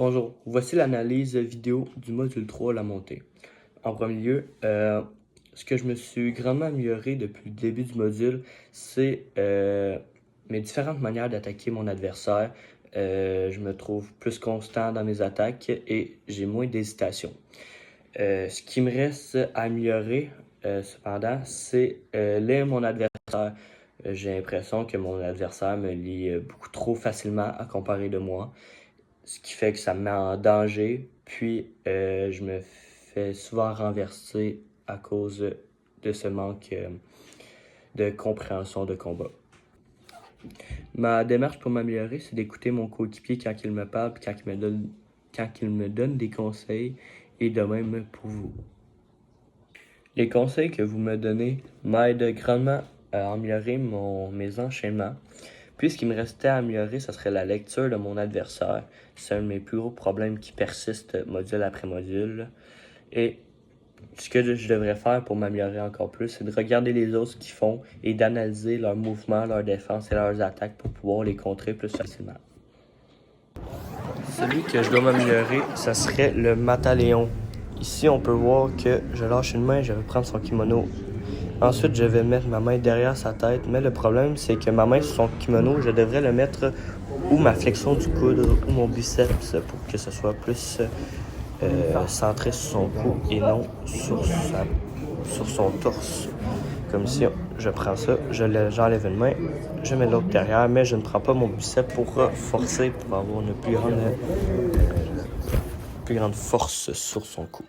Bonjour, voici l'analyse vidéo du module 3, la montée. En premier lieu, ce que je me suis grandement amélioré depuis le début du module, c'est mes différentes manières d'attaquer mon adversaire. Je me trouve plus constant dans mes attaques et j'ai moins d'hésitation. Ce qui me reste à améliorer, cependant, c'est lire mon adversaire. J'ai l'impression que mon adversaire me lit beaucoup trop facilement à comparer de moi, ce qui fait que ça me met en danger, puis je me fais souvent renverser à cause de ce manque de compréhension de combat. Ma démarche pour m'améliorer, c'est d'écouter mon coéquipier quand il me parle, puis quand il me donne des conseils, et de même pour vous. Les conseils que vous me donnez m'aident grandement à améliorer mes enchaînements. Puis ce qui me restait à améliorer, ce serait la lecture de mon adversaire. C'est un de mes plus gros problèmes qui persiste module après module. Et ce que je devrais faire pour m'améliorer encore plus, c'est de regarder les autres ce qu'ils font et d'analyser leurs mouvements, leurs défenses et leurs attaques pour pouvoir les contrer plus facilement. Celui que je dois m'améliorer, ça serait le Mataléon. Ici, on peut voir que je lâche une main et je vais prendre son kimono. Ensuite, je vais mettre ma main derrière sa tête, mais le problème, c'est que ma main sur son kimono, je devrais le mettre ou ma flexion du coude ou mon biceps pour que ce soit plus centré sur son cou et non sur son torse. Comme si je prends ça, j'enlève une main, je mets l'autre derrière, mais je ne prends pas mon biceps pour forcer, pour avoir une plus grande force sur son cou.